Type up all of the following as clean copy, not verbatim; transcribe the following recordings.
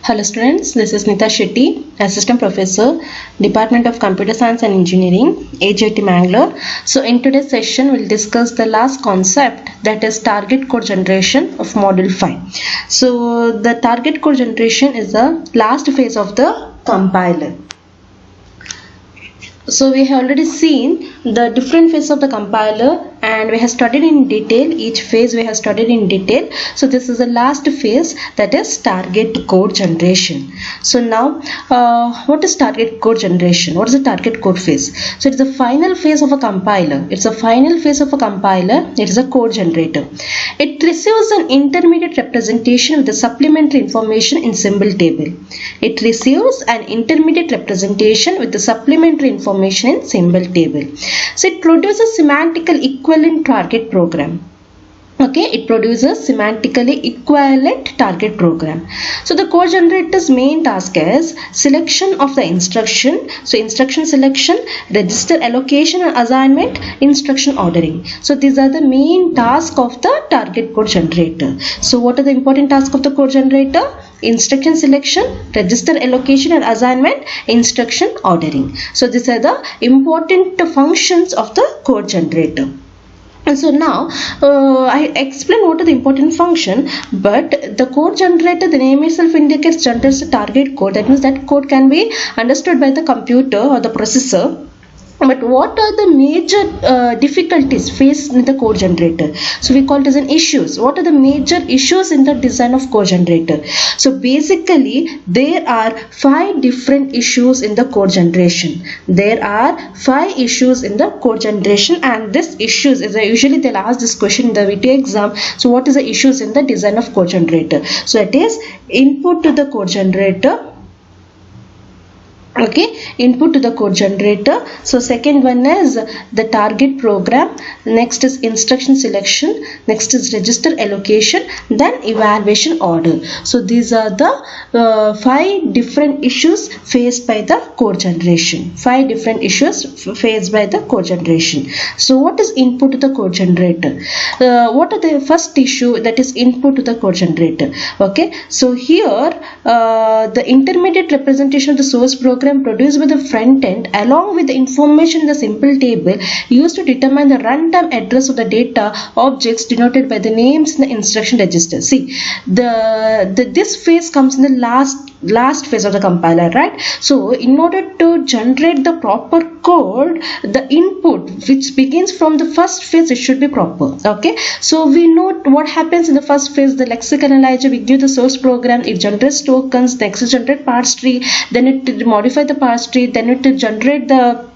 Hello students, this is Nita Shetty, Assistant Professor, Department of Computer Science and Engineering, AJT Mangalore. So in today's session, we'll discuss the last concept, that is target code generation of Module 5. So the target code generation is the last phase of the compiler. So we have already seen the different phases of the compiler and we have studied in detail, each phase we have studied in detail. So this is the last phase, that is target code generation. So now what is target code generation? What is the target code phase? So it's the final phase of a compiler. It's a final phase of a compiler. It is a code generator. It receives an intermediate representation with the supplementary information in symbol table. It receives an intermediate representation with the supplementary information in symbol table. So it produces semantically equivalent target program. Okay, it produces semantically equivalent target program. So the code generator's main task is selection of the instruction. So instruction selection, register allocation and assignment, instruction ordering. So these are the main tasks of the target code generator. So what are the important tasks of the code generator? Instruction selection, register allocation and assignment, instruction ordering. So these are the important functions of the code generator. And so now I explain what are the important function, but the code generator, the name itself indicates generates a target code. That means that code can be understood by the computer or the processor. But what are the major difficulties faced in the code generator? So we call it as an issues. What are the major issues in the design of code generator? So basically there are 5 different issues in the code generation. There are 5 issues in the code generation, and this issues is usually they'll ask this question in the VT exam. So what is the issues in the design of code generator? So it is input to the code generator. Okay, input to the code generator. So second one is the target program, next is instruction selection, next is register allocation, then evaluation order. So these are the 5 different issues faced by the code generation. 5 different issues faced by the code generation. So what is input to the code generator? What are the first issue, that is input to the code generator? Okay, so here the intermediate representation of the source program produced by the front end along with the information in the simple table used to determine the runtime address of the data objects denoted by the names in the instruction register. See, this phase comes in the last phase of the compiler, right? So in order to generate the proper code, the input which begins from the first phase, it should be proper. Okay, so we know what happens in the first phase. The lexical analyzer, we give the source program, it generates tokens, next it generate parse tree, then it modify the parse tree, then it will generate the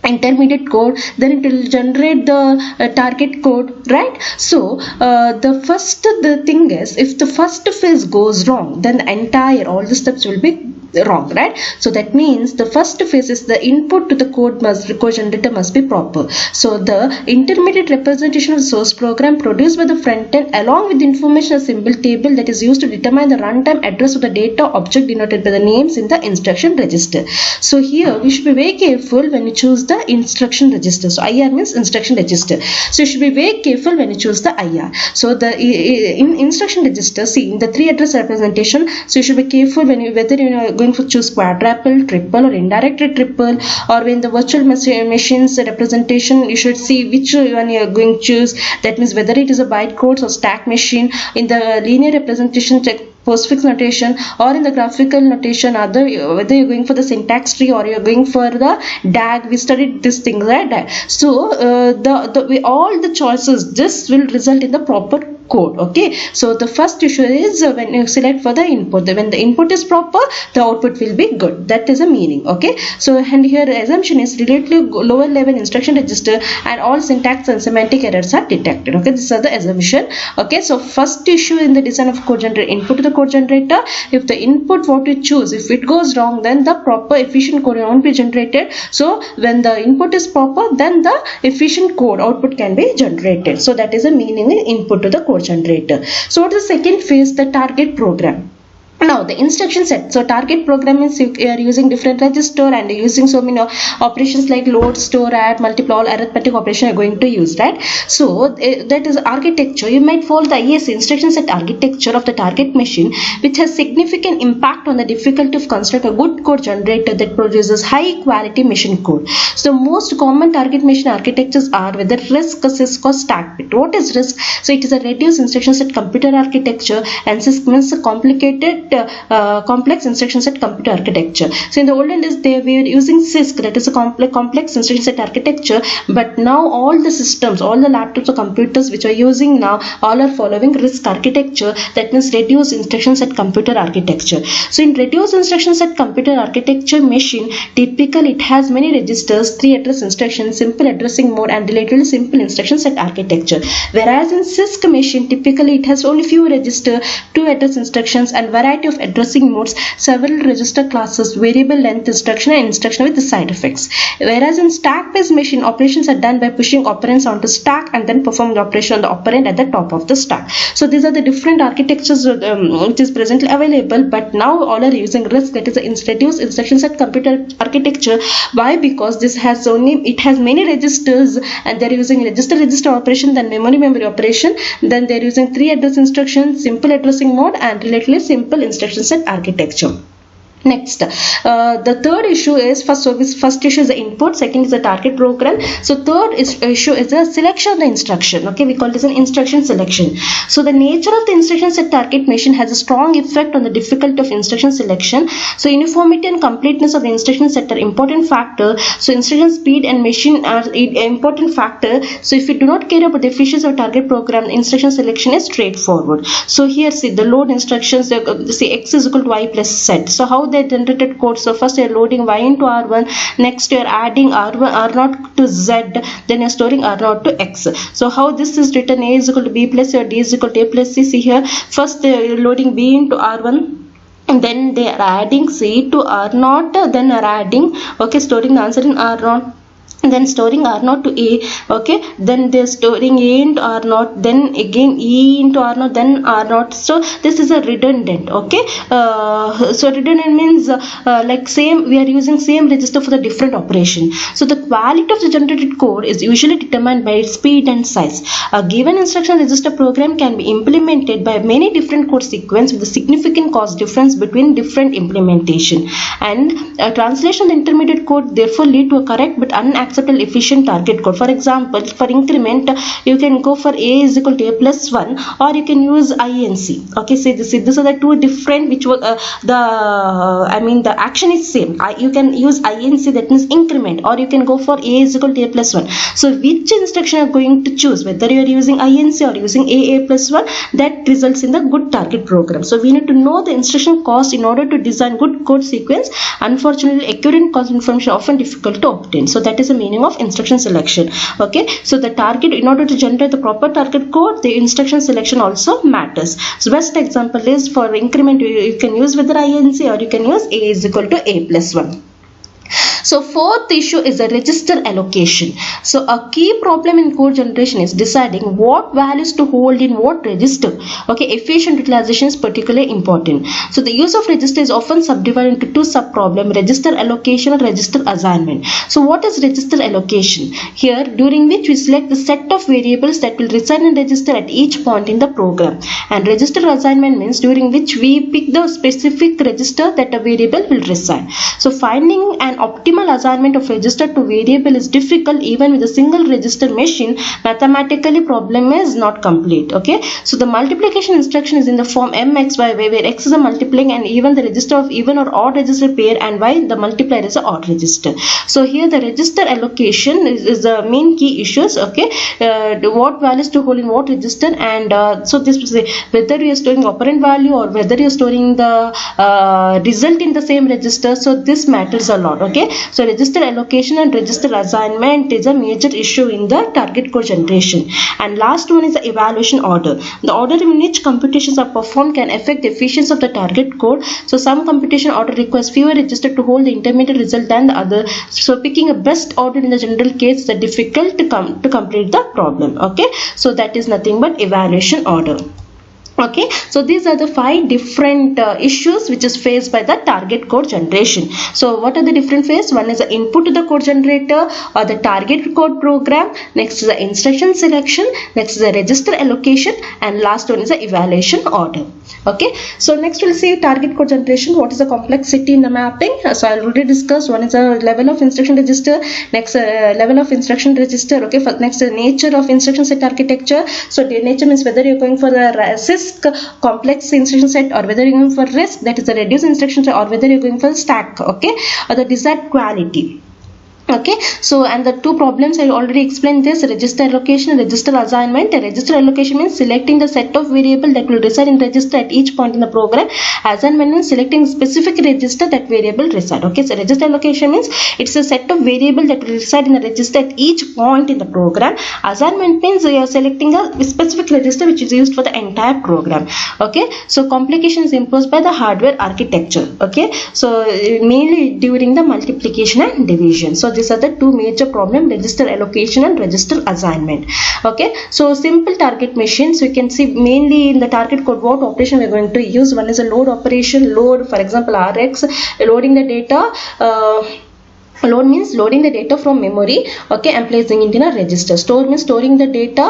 intermediate code, then it will generate the target code, right? So the thing is, if the first phase goes wrong, then the entire all the steps will be wrong, right? So that means the first phase is the input to the code generator must be proper. So the intermediate representation of the source program produced by the front end along with the information symbol table that is used to determine the runtime address of the data object denoted by the names in the instruction register. So here we should be very careful when you choose the instruction register. So IR means instruction register. So you should be very careful when you choose the IR. So the in instruction register, see in the 3 address representation, so you should be careful when whether you are going to choose quadruple, triple or indirectly triple, or when the virtual machines representation, you should see which one you are going to choose. That means whether it is a bytecode or stack machine. In the linear representation, check postfix notation, or in the graphical notation, whether you're going for the syntax tree or you're going for the DAG. We studied this thing, right? So all the choices, this will result in the proper code. Okay, so the first issue is when you select for the input, when the input is proper, the output will be good. That is a meaning. Okay, so and here assumption is relatively lower level instruction register and all syntax and semantic errors are detected. Okay, these are the assumption. Okay, so first issue in the design of code generator, input to the code generator. If the input what you choose, if it goes wrong, then the proper efficient code won't be generated. So when the input is proper, then the efficient code output can be generated. So that is a meaning in input to the code generator. So what is the second phase? The target program. Now the instruction set. So target program is you are using different register and using so many operations like load, store, add, multiply, all arithmetic operation are going to use, right? So that is architecture. You might follow the ISA instruction set architecture of the target machine, which has significant impact on the difficulty of construct a good code generator that produces high quality machine code. So most common target machine architectures are whether RISC, CISC or stack bit. What is RISC? So it is a reduced instruction set computer architecture, and CISC means a complicated complex instruction set computer architecture. So in the olden days they were using CISC, that is a complex instruction set architecture, but now all the systems, all the laptops or computers which are using now, all are following RISC architecture, that means reduced instruction set computer architecture. So in reduced instruction set computer architecture machine, typically it has many registers, 3 address instructions, simple addressing mode and relatively simple instruction set architecture. Whereas in CISC machine, typically it has only few register, 2 address instructions and variety of addressing modes, several register classes, variable length instruction and instruction with the side effects. Whereas in stack-based machine, operations are done by pushing operands onto stack and then perform the operation on the operand at the top of the stack. So these are the different architectures which is presently available, but now all are using RISC, that is the reduced instruction set computer architecture. Why? Because this has it has many registers and they are using register operation, then memory operation, then they are using 3 address instructions, simple addressing mode and relatively simple instruction set architecture. Next, the third issue is first issue is the input, second is the target program. So third issue is the selection of the instruction. Okay, we call this an instruction selection. So the nature of the instruction set target machine has a strong effect on the difficulty of instruction selection. So uniformity and completeness of the instruction set are important factor. So instruction speed and machine are important factor. So if you do not care about the efficiency of target program, the instruction selection is straightforward. So here see the load instructions, say x is equal to y plus z. So how they generated code? So first you are loading y into r1, next you are adding r0 to z, then you are storing r0 to x. So how this is written, a is equal to b plus c or d is equal to a plus c. See here, first you are loading b into r1, and then they are adding c to r0, then are adding, okay, storing the answer in r0, then storing r0 to a, okay, then they are storing a into r0, then again e into r0, then r0. So this is a redundant, okay. So redundant means like same, we are using same register for the different operation. So the quality of the generated code is usually determined by its speed and size. A given instruction register program can be implemented by many different code sequence with a significant cost difference between different implementation, and a translation of the intermediate code therefore lead to a correct but unacceptable efficient target code. For example, for increment you can go for a is equal to a plus 1, or you can use INC. Okay, so these are the two different which were the action is same. You can use INC, that means increment, or you can go for a is equal to a plus 1. So which instruction you are going to choose, whether you are using INC or using a plus 1, that results in the good target program. So we need to know the instruction cost in order to design good code sequence. Unfortunately, accurate cost information is often difficult to obtain. So that is the meaning of instruction selection. Okay, so the target, in order to generate the proper target code, the instruction selection also matters. So best example is for increment, you can use whether INC or you can use a is equal to a plus 1. So fourth issue is the register allocation. So a key problem in code generation is deciding what values to hold in what register. Okay, efficient utilization is particularly important. So the use of register is often subdivided into two sub-problems: register allocation and register assignment. So what is register allocation? Here, during which we select the set of variables that will reside in register at each point in the program. And register assignment means during which we pick the specific register that a variable will reside. So finding an optimal assignment of register to variable is difficult even with a single register machine. Mathematically, problem is not complete. Okay, so the multiplication instruction is in the form mxy, where x is a multiplying and even the register of even or odd register pair, and y the multiplier is a odd register. So here the register allocation is the main key issues. Okay, what values to hold in what register, and so this is whether you are storing operand value or whether you are storing the result in the same register. So this matters a lot. Okay, so register allocation and register assignment is a major issue in the target code generation. And last one is the evaluation order. The order in which computations are performed can affect the efficiency of the target code. So some computation order requires fewer registers to hold the intermediate result than the other. So picking a best order in the general case is difficult to complete the problem. Okay, so that is nothing but evaluation order. Okay, so these are the 5 different issues which is faced by the target code generation. So what are the different phases? One is the input to the code generator or the target code program. Next is the instruction selection. Next is the register allocation, and last one is the evaluation order. Okay, so next we'll see target code generation. What is the complexity in the mapping? So I already discussed. One is a level of instruction register. Next level of instruction register. Okay, next the nature of instruction set architecture. So the nature means whether you're going for the RISC complex instruction set, or whether you're going for RISC, that is the reduced instruction set, or whether you're going for stack. Okay, or the desired quality. Okay, so and the 2 problems I already explained this: register allocation and register assignment. A register allocation means selecting the set of variable that will reside in register at each point in the program. Assignment means selecting specific register that variable reside. Okay, so register allocation means it's a set of variable that will reside in the register at each point in the program. Assignment means you are selecting a specific register which is used for the entire program. Okay, so complication is imposed by the hardware architecture. Okay, so mainly during the multiplication and division. So these are the 2 major problems: register allocation and register assignment. Okay, so simple target machines, we can see mainly in the target code what operation we are going to use. One is a load operation. Load, for example, RX, loading the data. Load means loading the data from memory, okay, and placing it in a register. Store means storing the data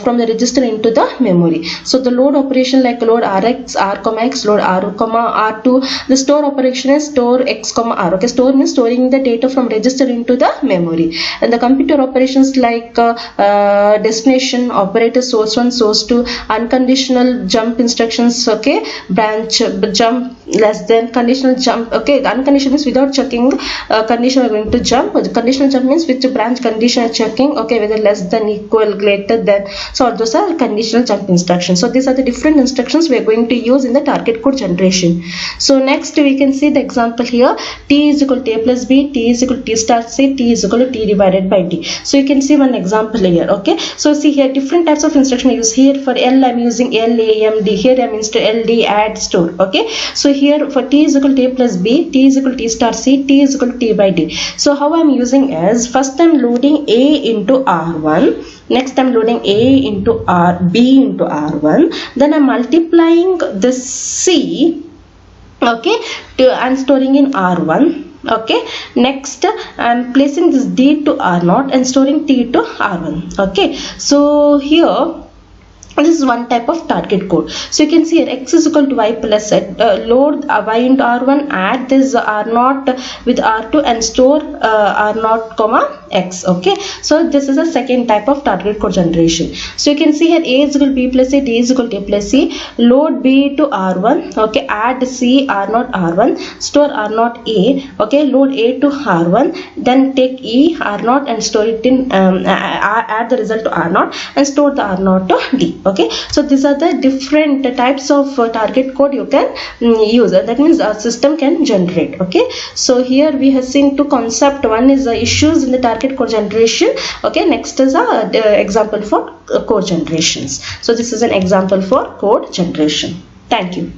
from the register into the memory. So the load operation like load RX, R, X, load R, R2. The store operation is store X, R. Okay, store means storing the data from register into the memory. And the computer operations like destination, operator, source 1, source 2, unconditional jump instructions, okay, branch, jump, less than, conditional jump. Okay, unconditional is without checking condition are going to jump. The conditional jump means which branch condition are checking, okay, whether less than, equal, greater than. So all those are conditional jump instructions. So these are the different instructions we are going to use in the target code generation. So next we can see the example here: T is equal to A plus B, T is equal to T star C, T is equal to T divided by D. So you can see one example here. Okay, so see here different types of instruction use. Here for L I am using L, A, M, D. Here I am used to L, D, add, store. Okay, so here for T is equal to A plus B, T is equal to T star C, T is equal to T by D. So how I am using is, first I am loading A into R1, next I am loading A into B into R1, then I am multiplying this C, okay, and storing in R1. Okay, next I am placing this D to R0 and storing T to R1. Okay, so here this is one type of target code. So you can see here X is equal to Y plus Z. Load Y into R1, add this R0 with R2 and store R0 comma X. Okay, so this is a second type of target code generation. So you can see here A is equal to B plus C, D is equal to A plus C. Load B to R1, okay, add C R0 R1, store R0 A, okay, load A to R1, then take E R0 and store it in, add the result to R0 and store the R0 to D. Okay, so these are the different types of target code you can use, and that means our system can generate. Okay, so here we have seen 2 concepts. One is the issues in the target code generation. Okay, next is a example for code generations. So this is an example for code generation. Thank you.